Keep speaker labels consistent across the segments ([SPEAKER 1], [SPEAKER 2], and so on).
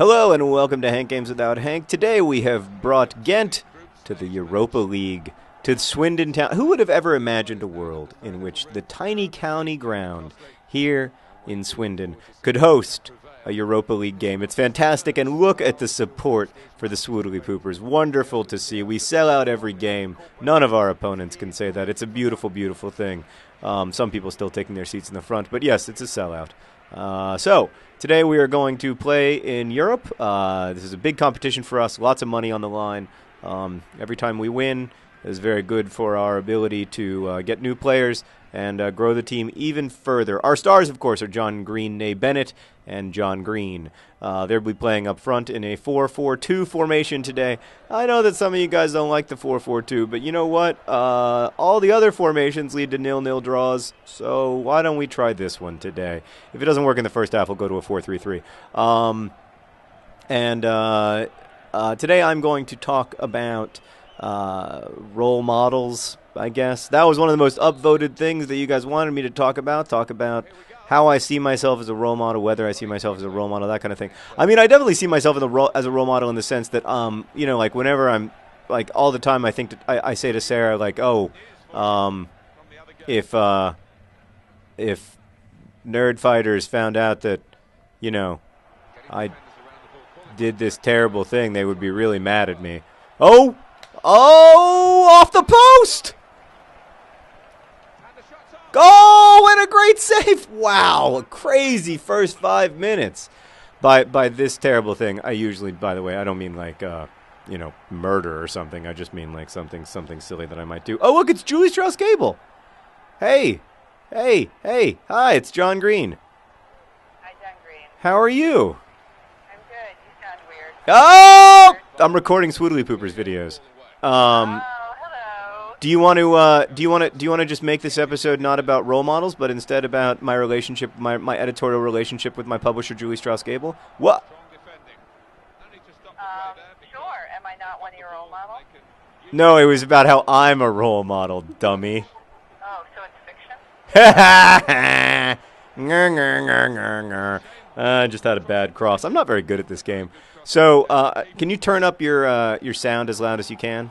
[SPEAKER 1] Hello and welcome to Hank Games Without Hank. Today we have brought Ghent to the Europa League, to Swindon town. Who would have ever imagined a world in which the tiny county ground here in Swindon could host a Europa League game? It's fantastic, and look at the support for the Swoodly Poopers. Wonderful to see. We sell out every game. None of our opponents can say that. It's a beautiful, beautiful thing. Some people still taking their seats in the front, but yes, it's a sellout. So, today we are going to play in Europe. This is a big competition for us, lots of money on the line. Every time we win is very good for our ability to get new players and grow the team even further. Our stars, of course, are John Green, Nay Bennett, and John Green. They'll be playing up front in a 4-4-2 formation today. I know that some of you guys don't like the 4-4-2, but you know what? All the other formations lead to 0-0 draws, so why don't we try this one today? If it doesn't work in the first half, we'll go to a 4-3-3. Today I'm going to talk about role models, I guess. That was one of the most upvoted things that you guys wanted me to talk about. Talk about how I see myself as a role model, whether I see myself as a role model, that kind of thing. I mean, I definitely see myself as a role model in the sense that, you know, like whenever I'm, like all the time I think, I say to Sarah, like, oh, if Nerd Fighters found out that, you know, I did this terrible thing, they would be really mad at me. Oh, off the post! Oh, and a great save! Wow, a crazy first 5 minutes by this terrible thing. I usually, by the way, I don't mean like, you know, murder or something. I just mean like something silly that I might do. Oh, look, it's Julie Strauss-Gable. Hey, hi, it's John Green.
[SPEAKER 2] Hi, John Green.
[SPEAKER 1] How are you?
[SPEAKER 2] I'm good. You sound weird.
[SPEAKER 1] Oh, I'm recording Swoodly Poopers videos.
[SPEAKER 2] Hello.
[SPEAKER 1] Do you want to just make this episode not about role models, but instead about my relationship, my editorial relationship with my publisher, Julie Strauss-Gable? What?
[SPEAKER 2] Sure. Am I not one of your role models?
[SPEAKER 1] No, it was about how I'm a role model, dummy.
[SPEAKER 2] Oh, so it's fiction?
[SPEAKER 1] I just had a bad cross. I'm not very good at this game. So, can you turn up your sound as loud as you can?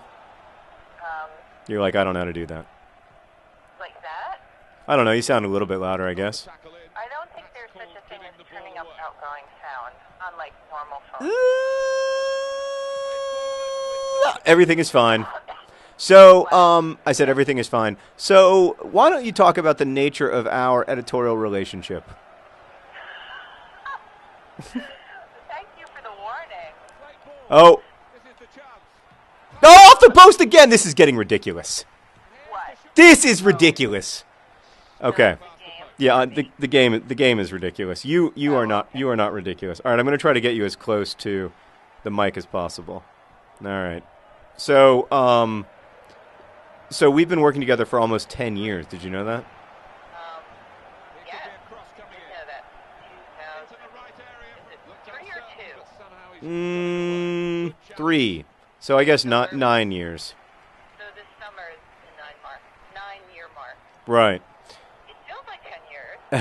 [SPEAKER 1] You're like, I don't know how to do that.
[SPEAKER 2] Like that?
[SPEAKER 1] I don't know. You sound a little bit louder, I guess.
[SPEAKER 2] I don't think there's such a thing as turning up outgoing sound, unlike normal phones.
[SPEAKER 1] Everything is fine. So, I said everything is fine. So, why don't you talk about the nature of our editorial relationship?
[SPEAKER 2] Thank you for the warning.
[SPEAKER 1] Oh. Oh, off the post again! This is getting ridiculous.
[SPEAKER 2] What?
[SPEAKER 1] This is ridiculous. Okay. Yeah, the game is ridiculous. You are not ridiculous. All right, I'm going to try to get you as close to the mic as possible. All right. So, we've been working together for almost 10 years. Did you know that?
[SPEAKER 2] Yes. I didn't know that. 2000. Is it 3 or 2?
[SPEAKER 1] 3. So I guess not 9 years.
[SPEAKER 2] So this summer is the 9-year mark.
[SPEAKER 1] Right.
[SPEAKER 2] It feels like 10 years. I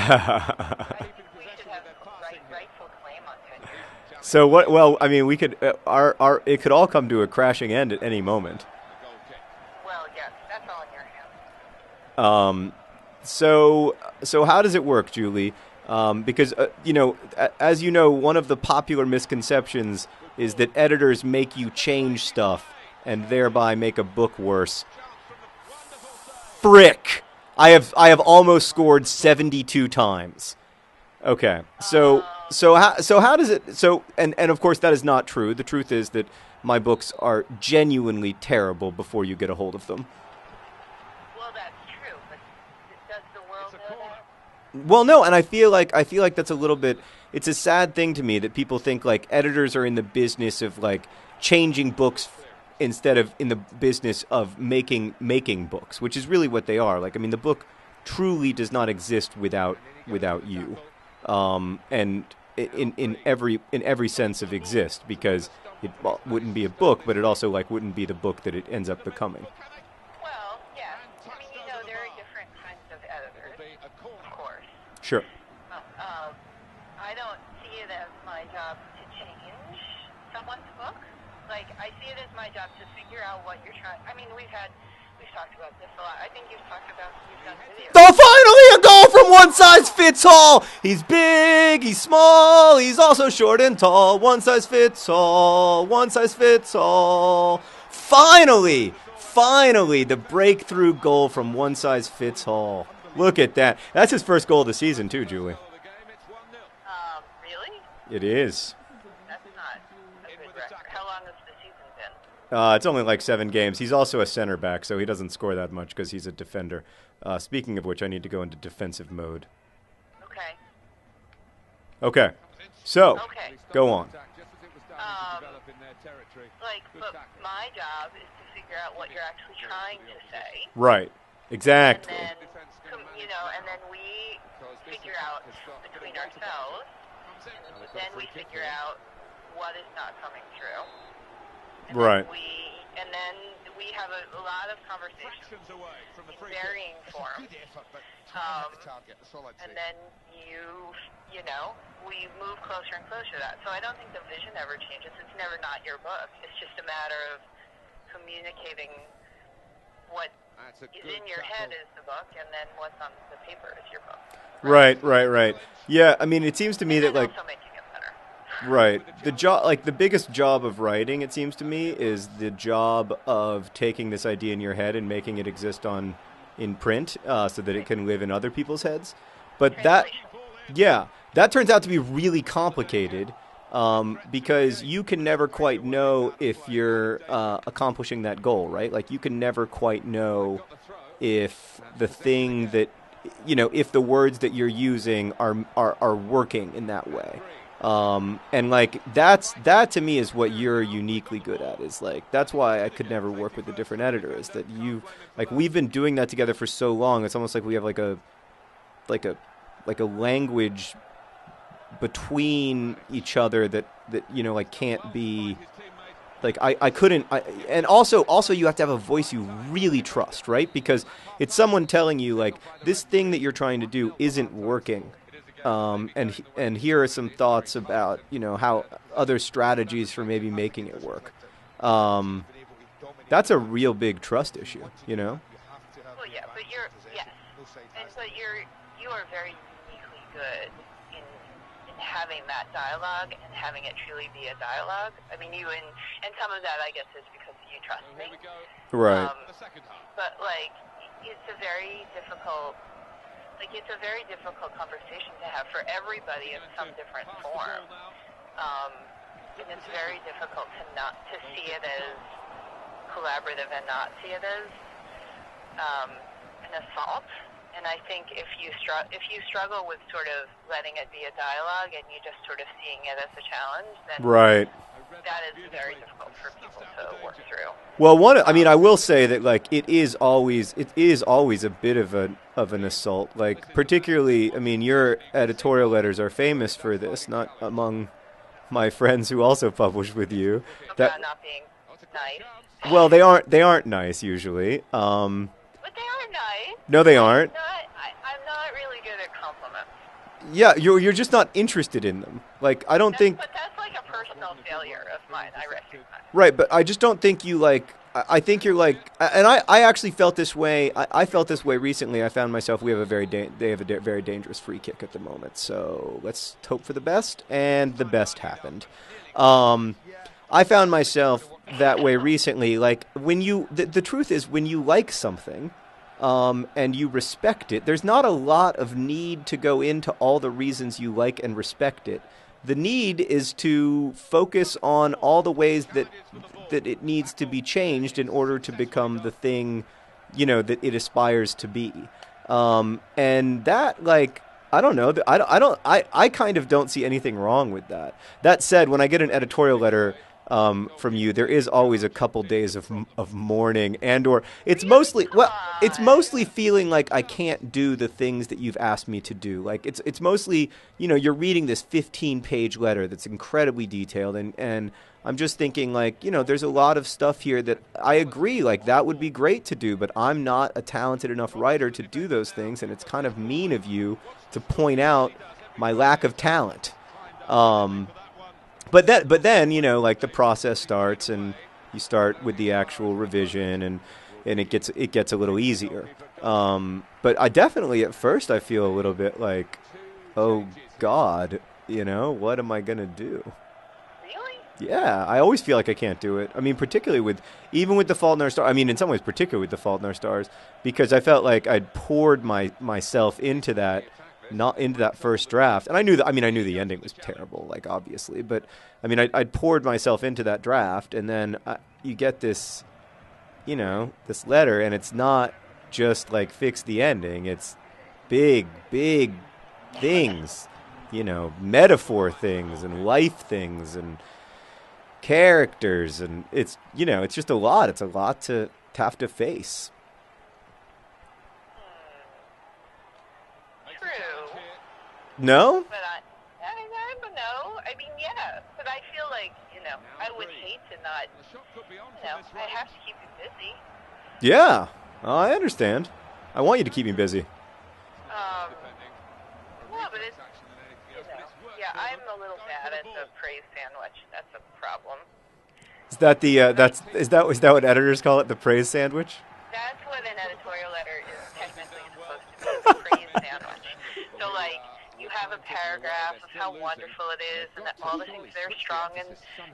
[SPEAKER 2] think we should have rightful claim on 10 years.
[SPEAKER 1] So what? Well, I mean, we could it could all come to a crashing end at any moment.
[SPEAKER 2] Well, yes, that's all in your hands.
[SPEAKER 1] So how does it work, Julie? Because you know, as you know, one of the popular misconceptions is that editors make you change stuff and thereby make a book worse. Frick! I have almost scored 72 times. Okay, so how does it? So and of course that is not true. The truth is that my books are genuinely terrible before you get a hold of them.
[SPEAKER 2] Well, that's true, but does the world know that?
[SPEAKER 1] Well, no, and I feel like that's a little bit. It's a sad thing to me that people think like editors are in the business of like changing books instead of in the business of making books, which is really what they are. Like, I mean, the book truly does not exist without you, and in every sense of exist, because it wouldn't be a book, but it also like wouldn't be the book that it ends up becoming.
[SPEAKER 2] Well, yeah. I mean, you know, there are different kinds of editors, of course.
[SPEAKER 1] Sure.
[SPEAKER 2] I don't see it as my job to change someone's book. Like, I see it as my job to figure out what you're trying. I mean, we've talked about this a lot. I think you've talked about you've done videos.
[SPEAKER 1] Oh, finally a goal from one size fits all. He's big, he's small, he's also short and tall. One size fits all, one size fits all. Finally, the breakthrough goal from one size fits all. Look at that. That's his first goal of the season too, Julie.
[SPEAKER 2] Really?
[SPEAKER 1] It is.
[SPEAKER 2] That's not a good record. How long has the season been?
[SPEAKER 1] It's only like 7 games. He's also a center back, so he doesn't score that much because he's a defender. Speaking of which, I need to go into defensive mode. Okay. So, go on.
[SPEAKER 2] But my job is to figure out what you're actually trying to say.
[SPEAKER 1] Right. Exactly.
[SPEAKER 2] And then we figure out between ourselves, and then we figure out what is not coming through.
[SPEAKER 1] Right.
[SPEAKER 2] And then we have a lot of conversations in varying forms. And then we move closer and closer to that. So I don't think the vision ever changes. It's never not your book. It's just a matter of communicating what is in your head is the book, and then what's on the paper is your book.
[SPEAKER 1] Right. Yeah, I mean, it seems to me
[SPEAKER 2] and
[SPEAKER 1] that like
[SPEAKER 2] also making it better.
[SPEAKER 1] Right. The biggest job of writing, it seems to me, is the job of taking this idea in your head and making it exist in print, so that it can live in other people's heads. But that turns out to be really complicated, because you can never quite know if you're accomplishing that goal, right? Like, you can never quite know if the thing that, if the words that you're using are working in that way. And like that to me is what you're uniquely good at, is like, that's why I could never work with a different editor, is that we've been doing that together for so long. It's almost like we have like a language between each other that like can't be like, and also you have to have a voice you really trust, right? Because it's someone telling you like, this thing that you're trying to do isn't working. And here are some thoughts about, how other strategies for maybe making it work. That's a real big trust issue,
[SPEAKER 2] Well, yeah, but you are very uniquely good in having that dialogue and having it truly be a dialogue. I mean, and some of that, I guess, is because you trust me.
[SPEAKER 1] Right.
[SPEAKER 2] But like, it's a very difficult conversation to have for everybody in some different form. And it's very difficult to see it as collaborative and not see it as an assault. And I think if you struggle with sort of letting it be a dialogue and you just sort of seeing it as a challenge, then that is very difficult for people to work through.
[SPEAKER 1] Well, I will say that like it is always a bit of an assault. Like, particularly, I mean, your editorial letters are famous for this, not among my friends who also publish with you.
[SPEAKER 2] About not being nice.
[SPEAKER 1] Well, they aren't nice usually.
[SPEAKER 2] But they are nice.
[SPEAKER 1] No, they aren't.
[SPEAKER 2] I'm not really good at compliments.
[SPEAKER 1] Yeah, you're just not interested in them. Like, I don't think.
[SPEAKER 2] But that's like a personal failure of mine, I recognize.
[SPEAKER 1] Right, but I just don't think you like. I think you're like, and I actually felt this way. I felt this way recently. I found myself. They have a very dangerous free kick at the moment. So let's hope for the best, and the best happened. I found myself that way recently. Like, when the truth is, when you like something, and you respect it, there's not a lot of need to go into all the reasons you like and respect it. The need is to focus on all the ways that it needs to be changed in order to become the thing, that it aspires to be. And that, like, I don't know. I kind of don't see anything wrong with that. That said, when I get an editorial letter from you, there is always a couple days of mourning, or it's mostly feeling like I can't do the things that you've asked me to do. Like, it's mostly, you're reading this 15-page letter that's incredibly detailed, and I'm just thinking, like, there's a lot of stuff here that I agree, like, that would be great to do, but I'm not a talented enough writer to do those things, and it's kind of mean of you to point out my lack of talent. But then you know, like the process starts, and you start with the actual revision, and it gets a little easier. But I definitely at first I feel a little bit like, oh God, you know, what am I gonna do?
[SPEAKER 2] Really?
[SPEAKER 1] Yeah, I always feel like I can't do it. I mean, particularly with even with The Fault in Our Stars. I mean, in some ways, particularly with The Fault in Our Stars, because I felt like I'd poured myself into that, not into that first draft, and I knew that. I mean, I knew the ending was terrible, like obviously, but I mean, I'd poured myself into that draft, and then you get this, you know, this letter, and it's not just like fix the ending. It's big, big things, you know, metaphor things and life things and characters, and it's, you know, it's just a lot. It's a lot to have to face.
[SPEAKER 2] True.
[SPEAKER 1] No?
[SPEAKER 2] But I don't know. I mean, yeah. But I feel like, you know, I would hate to not, you know, I have to keep you busy.
[SPEAKER 1] Yeah. I understand. I want you to keep me busy.
[SPEAKER 2] Yeah, but it's, you know, yeah, I'm a little bad at the praise sandwich. That's a problem.
[SPEAKER 1] Is that the is that what editors call it, the praise sandwich?
[SPEAKER 2] That's what an editorial letter is technically supposed to be, the praise sandwich. So, like, you have a paragraph of how wonderful it is and all the things that are strong and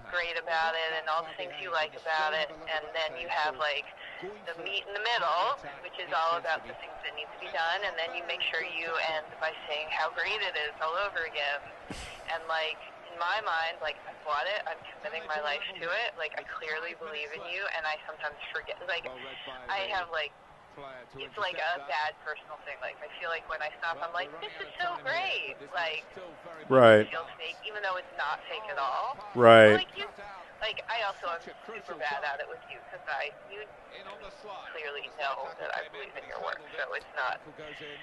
[SPEAKER 2] great about it and all the things you like about it, and then you have, like, the meat in the middle, which is all about the things that need to be done, and then you make sure you end by saying how great it is all over again. And, like, in my mind, like, I bought it, I'm committing my life to it, like, I clearly believe in you, and I sometimes forget, like, I have, like, it's like a bad personal thing. Like, I feel like when I stop, I'm like, this is so great. Like,
[SPEAKER 1] right.
[SPEAKER 2] It feels fake, even though it's not fake at all.
[SPEAKER 1] Right.
[SPEAKER 2] Like, I also am super bad at it with you, because you clearly know that I believe in your work, so it's not.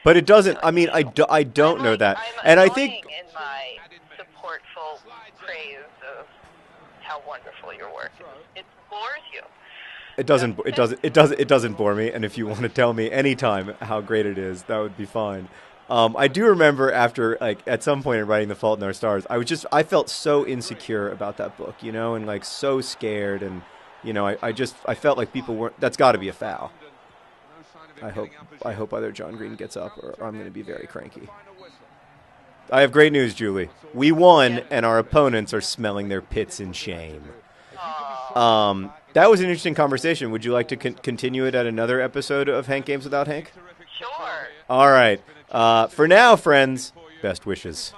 [SPEAKER 1] But it doesn't, I mean, I don't know that.
[SPEAKER 2] I'm
[SPEAKER 1] and I think
[SPEAKER 2] in my supportful praise of how wonderful your work is. It bores you.
[SPEAKER 1] It doesn't bore me, and if you want to tell me anytime how great it is, that would be fine. I do remember after, like, at some point in writing The Fault in Our Stars, I felt so insecure about that book, you know, and like so scared, and you know, I felt like people weren't. That's got to be a foul. I hope either John Green gets up, or I'm going to be very cranky. I have great news, Julie. We won, and our opponents are smelling their pits in shame. That was an interesting conversation. Would you like to continue it at another episode of Hank Games Without Hank?
[SPEAKER 2] Sure.
[SPEAKER 1] All right. For now, friends, best wishes.